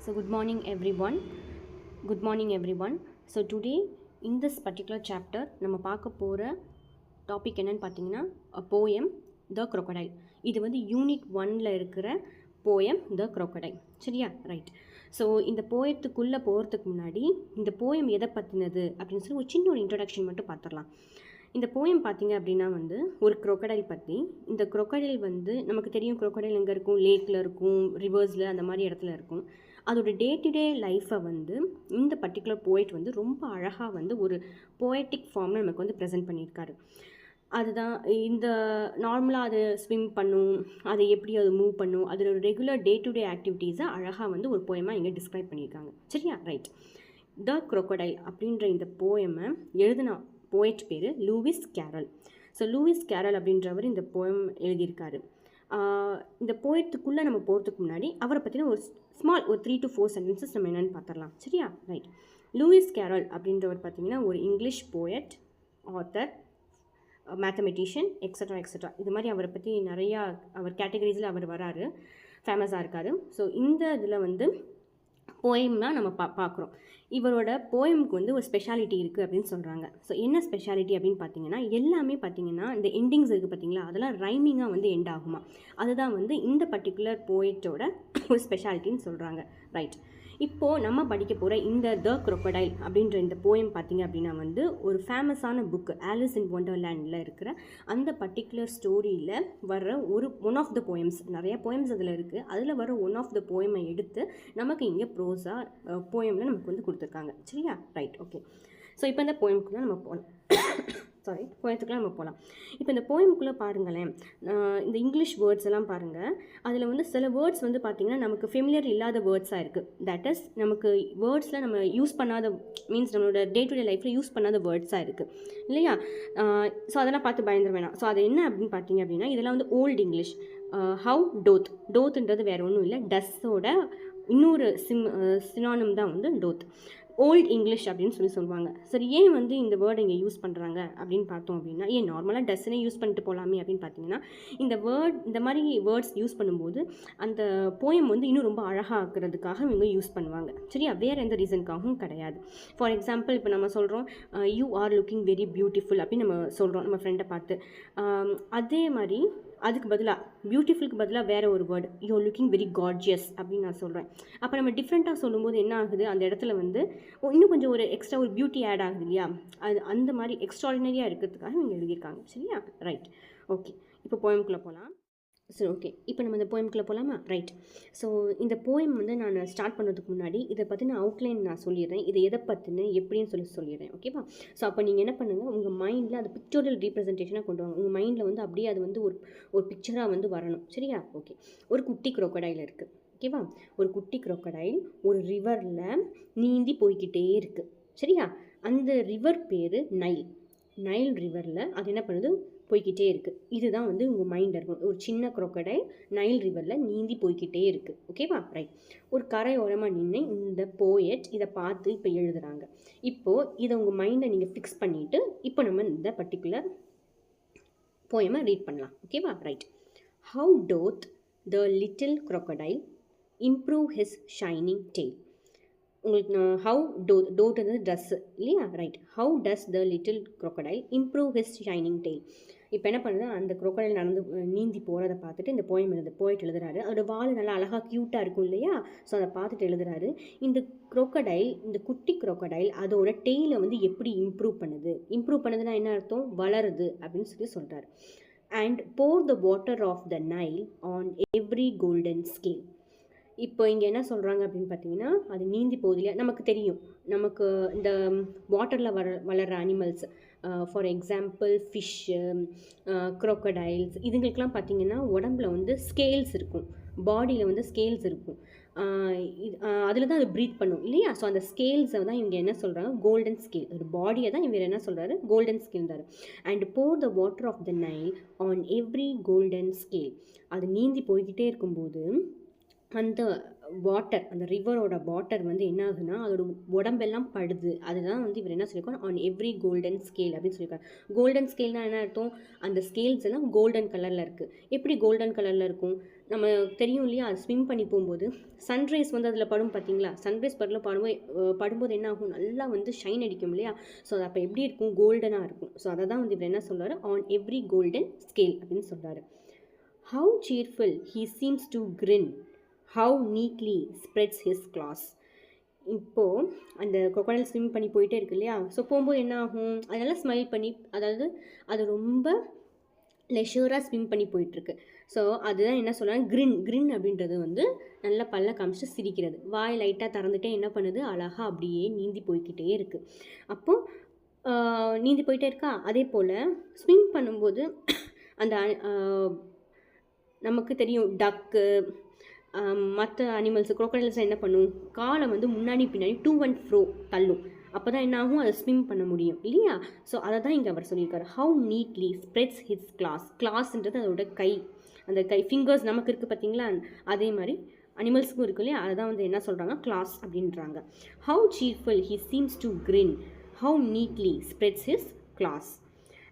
So good morning everyone. Good morning everyone. So today in this particular chapter நம்ம பார்க்க போகிற topic என்னன்னு பார்த்தீங்கன்னா a poem The Crocodile. இது வந்து யூனிட் 1ல் இருக்கிற poem The Crocodile. சரியா? ரைட். ஸோ இந்த போயத்துக்குள்ளே போகிறதுக்கு முன்னாடி இந்த போயம் எதை பற்றினது அப்படின்னு சொல்லி ஒரு சின்ன ஒரு இன்ட்ரடக்ஷன் மட்டும் பார்த்துடலாம். இந்த போயம் பார்த்தீங்க அப்படின்னா வந்து ஒரு crocodile பற்றி. இந்த crocodile வந்து நமக்கு தெரியும் crocodile எங்கே இருக்கும், லேக்கில் இருக்கும், ரிவர்ஸில் அந்த மாதிரி இடத்துல இருக்கும். அதோட டே டு டே லைஃப்பை வந்து இந்த பர்டிகுலர் போய்ட் வந்து ரொம்ப அழகாக வந்து ஒரு போயட்டிக் ஃபார்மில் நமக்கு வந்து ப்ரெசென்ட் பண்ணியிருக்காரு. அதுதான் இந்த நார்மலாக அது ஸ்விம் பண்ணும், அதை எப்படி அது மூவ் பண்ணும், அதோட ரெகுலர் டே டு டே ஆக்டிவிட்டீஸை அழகாக வந்து ஒரு போயமாக இங்கே டிஸ்கிரைப் பண்ணியிருக்காங்க. சரியா? ரைட். த crocodile அப்படின்ற இந்த போயமை எழுதின போயட் பேர் Lewis Carroll. So Lewis Carroll அப்படின்றவர் இந்த போயம் எழுதியிருக்காரு. இந்த போயத்துக்குள்ளே நம்ம போகிறதுக்கு முன்னாடி அவரை பற்றின ஒரு ஸ்மால் ஒரு 3 to 4 சென்டென்சஸ் நம்ம என்னென்னு பார்த்துடலாம். சரியா? ரைட். லூயிஸ் கேரல் அப்படின்றவர் பார்த்தீங்கன்னா ஒரு English poet, author, mathematician, extra. இது மாதிரி அவரை பற்றி நிறையா அவர் கேட்டகரிஸில் அவர் வராரு, ஃபேமஸாக இருக்கார். ஸோ இந்த இதில் வந்து போயம்னா நம்ம பார்க்குறோம். இவரோட போயமுக்கு வந்து ஒரு ஸ்பெஷாலிட்டி இருக்குது அப்படின்னு சொல்கிறாங்க. ஸோ என்ன ஸ்பெஷாலிட்டி அப்படின்னு பார்த்தீங்கன்னா எல்லாமே பார்த்தீங்கன்னா இந்த எண்டிங்ஸ் இருக்குது பார்த்தீங்களா, அதெல்லாம் ரைமிங்காக வந்து எண்ட் ஆகுமா. அதுதான் வந்து இந்த பர்டிகுலர் போயட்டோட ஒரு ஸ்பெஷாலிட்டின்னு சொல்கிறாங்க. ரைட். இப்போது நம்ம படிக்க போகிற இந்த த crocodile அப்படின்ற இந்த போயம் பார்த்திங்க அப்படின்னா வந்து ஒரு ஃபேமஸான புக்கு ஆலிஸ் இன் ஒண்டர்லேண்டில் இருக்கிற அந்த பர்டிகுலர் ஸ்டோரியில் வர்ற ஒன் ஆஃப் த போயம்ஸ். நிறையா போயம்ஸ் அதில் இருக்குது. அதில் வர ஒன் ஆஃப் த போயமை எடுத்து நமக்கு இங்கே ப்ரோஸாக போயமில் நமக்கு வந்து கொடுத்துருக்காங்க. சரியா? ரைட். ஓகே. ஸோ இப்போ இந்த போயமுக்குள்ளே நம்ம போகலாம். போயத்துக்குள்ளே நம்ம போகலாம். இப்போ இந்த போயமுக்குள்ளே பாருங்களேன், இந்த இங்கிலீஷ் வேர்ட்ஸ் எல்லாம் பாருங்கள். அதில் வந்து சில வேர்ட்ஸ் வந்து பார்த்திங்கன்னா நமக்கு ஃபெமிலியர் இல்லாத வேர்ட்ஸாக இருக்குது. தட் இஸ் நமக்கு வேர்ட்ஸில் நம்ம யூஸ் பண்ணாத, மீன்ஸ் நம்மளோட டே டு டே லைஃப்பில் யூஸ் பண்ணாத வேர்ட்ஸாக இருக்குது இல்லையா? ஸோ அதெல்லாம் பார்த்து பயந்துட வேணாம். ஸோ அது என்ன அப்படின்னு பார்த்தீங்க அப்படின்னா இதெல்லாம் வந்து ஓல்டு இங்கிலீஷ். ஹவ், டோத்ன்றது வேறு ஒன்றும் இல்லை, டஸ்ஸோட இன்னொரு சினானிம் தான் வந்து டோத். ஓல்ட் இங்கிலீஷ் அப்படின்னு சொல்லுவாங்க. சரி, ஏன் வந்து இந்த வேர்டை இங்கே யூஸ் பண்ணுறாங்க அப்படின்னு பார்த்தோம் அப்படின்னா, ஏன் நார்மலாக டஸ்ஸனே யூஸ் பண்ணிட்டு போகலாமே அப்படின்னு பார்த்தீங்கன்னா இந்த மாதிரி வேர்ட்ஸ் யூஸ் பண்ணும்போது அந்த போயம் வந்து இன்னும் ரொம்ப அழகாக ஆக்குறதுக்காக இவங்க யூஸ் பண்ணுவாங்க. சரியா? வேறு எந்த ரீசனுக்காகவும் கிடையாது. ஃபார் எக்ஸாம்பிள் இப்போ நம்ம சொல்கிறோம் you are looking very beautiful அப்படின்னு நம்ம சொல்கிறோம் நம்ம ஃப்ரெண்டை பார்த்து. அதே மாதிரி அதுக்கு பதிலாக பியூட்டிஃபுல்க்கு பதிலாக வேறு ஒரு word you looking very gorgeous அப்படின்னு நான் சொல்கிறேன். அப்போ நம்ம டிஃப்ரெண்ட்டாக சொல்லும்போது என்ன ஆகுது, அந்த இடத்துல வந்து இன்னும் கொஞ்சம் ஒரு எக்ஸ்ட்ரா ஒரு பியூட்டி ஆட் ஆகுது இல்லையா? அது அந்த மாதிரி எக்ஸ்ட்ராடினரியாக இருக்கிறதுக்காக இவங்க எழுதியிருக்காங்க. சரியா? ரைட். ஓகே. இப்போ போயமுக்குள்ளே போகலாம். சரி, ஓகே. இப்போ நம்ம இந்த போயமுக்குள்ளே போகலாமா? ரைட். ஸோ இந்த போயம் வந்து நான் ஸ்டார்ட் பண்ணுறதுக்கு முன்னாடி இதை பற்றின அவுட்லைன் நான் சொல்லிடுறேன். இதை எதை பற்றின எப்படின்னு சொல்லிடுறேன். ஓகேவா? ஸோ அப்போ நீங்கள் என்ன பண்ணுங்கள், உங்கள் மைண்டில் அது பிக்சோரியல் ரீப்ரசன்டேஷனாக கொண்டு வாங்க. உங்கள் மைண்டில் வந்து அப்படியே அது வந்து ஒரு பிக்சராக வந்து வரணும். சரியா? ஓகே. ஒரு குட்டி crocodile இருக்குது. ஓகேவா? ஒரு குட்டி crocodile ஒரு ரிவரில் நீந்தி போய்கிட்டே இருக்குது. சரியா? அந்த ரிவர் பேர் நைல் ரிவரில் அது என்ன பண்ணுது, போய்கிட்டே இருக்குது. இதுதான் வந்து உங்கள் மைண்டில் இருக்கும். ஒரு சின்ன crocodile நைல் ரிவரில் நீந்தி போய்கிட்டே இருக்குது. ஓகேவா? ரைட். ஒரு கரையோரமாக நின்று இந்த போயட் இதை பார்த்து இப்போ எழுதுகிறாங்க. இப்போது இதை உங்கள் மைண்டை நீங்கள் ஃபிக்ஸ் பண்ணிவிட்டு இப்போ நம்ம இந்த பர்டிகுலர் போயமை ரீட் பண்ணலாம். ஓகேவா? Right. How டோத் the little crocodile improve his shining tail. உங்களுக்கு ஹவு டோட் வந்து ட்ரெஸ்ஸு இல்லையா? Right. How does the little crocodile improve his shining tail. இப்போ என்ன பண்ணுது, அந்த crocodile நீந்தி போகிறத பார்த்துட்டு இந்த போயிட்டு எழுதுறாரு. அதோட வால் நல்லா அழகாக க்யூட்டாக இருக்கும் இல்லையா? ஸோ அதை பார்த்துட்டு எழுதுறாரு. இந்த குட்டி crocodile அதோட டெய்லை வந்து எப்படி இம்ப்ரூவ் பண்ணுதுன்னா என்ன அர்த்தம், வளருது அப்படின்னு சொல்கிறாரு. And pour the water of the Nile on every golden scale. இப்போ இங்கே என்ன சொல்கிறாங்க அப்படின்னு பார்த்தீங்கன்னா, அது நீந்தி போகுது இல்லையா? நமக்கு தெரியும், நமக்கு இந்த வாட்டரில் வளர்கிற animals, for example fish, crocodiles, இதுங்களுக்கெல்லாம் பார்த்தீங்கன்னா உடம்புல வந்து ஸ்கேல்ஸ் இருக்கும், பாடியில் வந்து ஸ்கேல்ஸ் இருக்கும். அதில் தான் அது ப்ரீத் பண்ணும் இல்லையா? ஸோ அந்த ஸ்கேல்ஸை தான் இவங்க என்ன சொல்கிறாங்க, கோல்டன் ஸ்கேல். ஒரு பாடியை தான் இவர் என்ன சொல்கிறாரு, கோல்டன் ஸ்கேல்ன்றாரு. And pour the water of the Nile on every golden scale. அது நீந்தி போய்கிட்டே இருக்கும்போது அந்த வாட்டர், அந்த ரிவரோட வாட்டர் வந்து என்ன ஆகுதுன்னா அதோட உடம்பெல்லாம் படுது. அதுதான் வந்து இவர் என்ன சொல்லியிருக்கோம், ஆன் எவ்ரி கோல்டன் ஸ்கேல் அப்படின்னு சொல்லியிருக்காரு. கோல்டன் ஸ்கேல்னால் என்ன அர்த்தம், அந்த ஸ்கேல்ஸ் எல்லாம் கோல்டன் கலரில் இருக்குது. எப்படி கோல்டன் கலரில் இருக்கும், நம்ம தெரியும் இல்லையா, ஸ்விம் பண்ணி போகும்போது சன்ரைஸ் வந்து அதில் படும் பார்த்தீங்களா, சன்ரைஸ் படும்போது என்ன ஆகும், நல்லா வந்து ஷைன் அடிக்கும் இல்லையா. ஸோ அது அப்போ எப்படி இருக்கும், கோல்டனாக இருக்கும். ஸோ அதை தான் வந்து இவர் என்ன சொல்கிறாரு, ஆன் எவ்ரி கோல்டன் ஸ்கேல் அப்படின்னு சொல்கிறாரு. How cheerful he seems to grin, how neatly spreads his claws. இப்போது அந்த crocodile ஸ்விம் பண்ணி போயிட்டே இருக்கு இல்லையா. ஸோ போகும்போது என்ன ஆகும், அதனால் ஸ்மைல் பண்ணி, அதாவது அது ரொம்ப லெஷூராக ஸ்விம் பண்ணி போயிட்டுருக்கு. ஸோ அதுதான் என்ன சொல்கிறாங்க, கிரின் அப்படின்றது வந்து நல்லா பல்ல காமிச்சிட்டு சிரிக்கிறது. வாய் லைட்டாக திறந்துட்டே என்ன பண்ணுது, அழகாக அப்படியே நீந்தி போய்கிட்டே இருக்குது. அப்போது நீந்தி போயிட்டே இருக்கா. அதே போல் ஸ்விம் பண்ணும்போது அந்த நமக்கு தெரியும் டக்கு மற்ற அனிமல்ஸ் crocodiles என்ன பண்ணும், காலை வந்து முன்னாடி பின்னாடி டூ அண்ட் ஃப்ரோ தள்ளும். அப்போ தான் என்ன ஆகும், அதை ஸ்விம் பண்ண முடியும் இல்லையா. ஸோ அதை தான் இங்கே அவர் சொல்லியிருக்காரு. ஹவு நீட்லி ஸ்ப்ரெட்ஸ் ஹிஸ் கிளாஸ்ன்றது அதோட கை, அந்த கை ஃபிங்கர்ஸ் நமக்கு இருக்குது பார்த்தீங்களா, அதே மாதிரி அனிமல்ஸுக்கும் இருக்கு இல்லையா. அதை தான் வந்து என்ன சொல்கிறாங்க, கிளாஸ் அப்படின்றாங்க. How cheerful he seems to grin, how neatly spreads his claws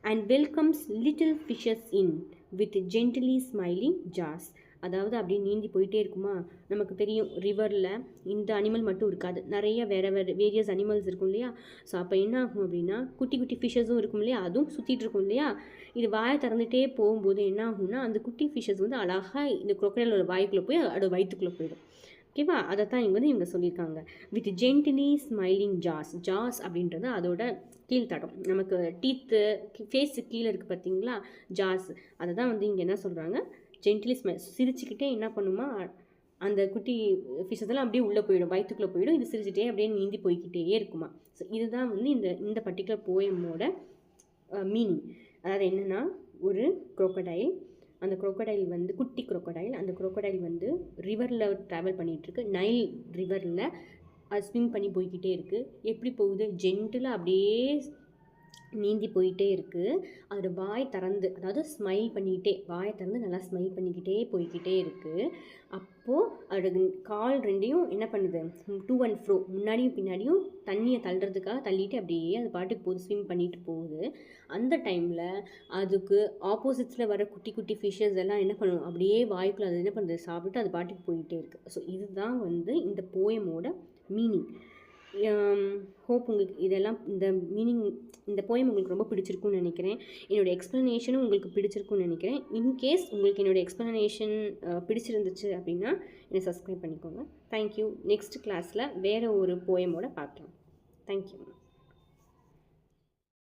and welcomes little fishes in with gently smiling jaws. அதாவது அப்படியே நீந்தி போயிட்டே இருக்குமா. நமக்கு தெரியும் ரிவரில் இந்த அனிமல் மட்டும் இருக்காது, நிறைய வேரியஸ் அனிமல்ஸ் இருக்கும் இல்லையா. ஸோ அப்போ என்ன ஆகும் அப்படின்னா, குட்டி குட்டி ஃபிஷ்ஷஸும் இருக்கும் இல்லையா, அதுவும் சுற்றிட்டு இருக்கும் இல்லையா. இது வாயை திறந்துகிட்டே போகும்போது என்ன ஆகும்னா, அந்த குட்டி ஃபிஷ்ஷஸ் வந்து அழகாக இந்த crocodileோட வாய்க்குள்ளே போய் அதோட வயிற்றுக்குள்ளே போயிடும். ஓகேவா. அதை தான் இவங்க சொல்லியிருக்காங்க. வித் ஜென்டிலி ஸ்மைலிங் ஜாஸ் அப்படின்றது அதோட கீழ்த்தடம், நமக்கு டீத்து ஃபேஸு கீழே இருக்குது பார்த்தீங்களா, ஜாஸ். அதை தான் வந்து இங்கே என்ன சொல்கிறாங்க, ஜென்டிலி சிரிச்சுக்கிட்டே என்ன பண்ணுமா, அந்த குட்டி ஃபிஷஸ் எல்லாம் அப்படியே உள்ளே போயிடும், வயிற்றுக்குள்ளே போயிடும். இது சிரிச்சுட்டே அப்படியே நீந்தி போய்கிட்டே இருக்குமா. ஸோ இதுதான் வந்து இந்த பர்டிகுலர் போயமோட மீனிங். அதாவது என்னென்னா, ஒரு crocodile, அந்த crocodile வந்து குட்டி crocodile, அந்த crocodile வந்து ரிவரில் ட்ராவல் பண்ணிகிட்ருக்கு, நைல் ரிவரில் அது ஸ்விம் பண்ணி போய்கிட்டே இருக்குது. எப்படி போகுது, ஜென்டிலாக அப்படியே நீந்தி போயிட்டே இருக்குது. அதோட வாய் திறந்து, அதாவது ஸ்மைல் பண்ணிக்கிட்டே, வாயை திறந்து நல்லா ஸ்மைல் பண்ணிக்கிட்டே போய்கிட்டே இருக்குது. அப்போது அதோட கால் ரெண்டையும் என்ன பண்ணுது, டூ அண்ட் ஃப்ரோ, முன்னாடியும் பின்னாடியும் தண்ணியை தள்ளுறதுக்காக தள்ளிட்டு அப்படியே அது பாட்டுக்கு போகுது, ஸ்விம் பண்ணிட்டு போகுது. அந்த டைமில் அதுக்கு ஆப்போசிட்ஸில் வர குட்டி குட்டி ஃபிஷ்ஷஸ் எல்லாம் என்ன பண்ணும், அப்படியே வாய்க்குள்ளே அது என்ன பண்ணுறது, சாப்பிட்டு அது பாட்டுக்கு போயிட்டே இருக்குது. ஸோ இதுதான் வந்து இந்த போயமோட மீனிங். ஹோப் உங்களுக்கு இதெல்லாம் இந்த மீனிங், இந்த போயம் உங்களுக்கு ரொம்ப பிடிச்சிருக்குன்னு நினைக்கிறேன். என்னோடய எக்ஸ்ப்ளனேஷனும் உங்களுக்கு பிடிச்சிருக்குன்னு நினைக்கிறேன். இன்கேஸ் உங்களுக்கு என்னோடய எக்ஸ்ப்ளனேஷன் பிடிச்சிருந்துச்சு அப்படின்னா என்னை சப்ஸ்கிரைப் பண்ணிக்கோங்க. தேங்க்யூ. நெக்ஸ்ட் கிளாஸில் வேறு ஒரு போயமோட பார்க்கலாம். தேங்க்யூ.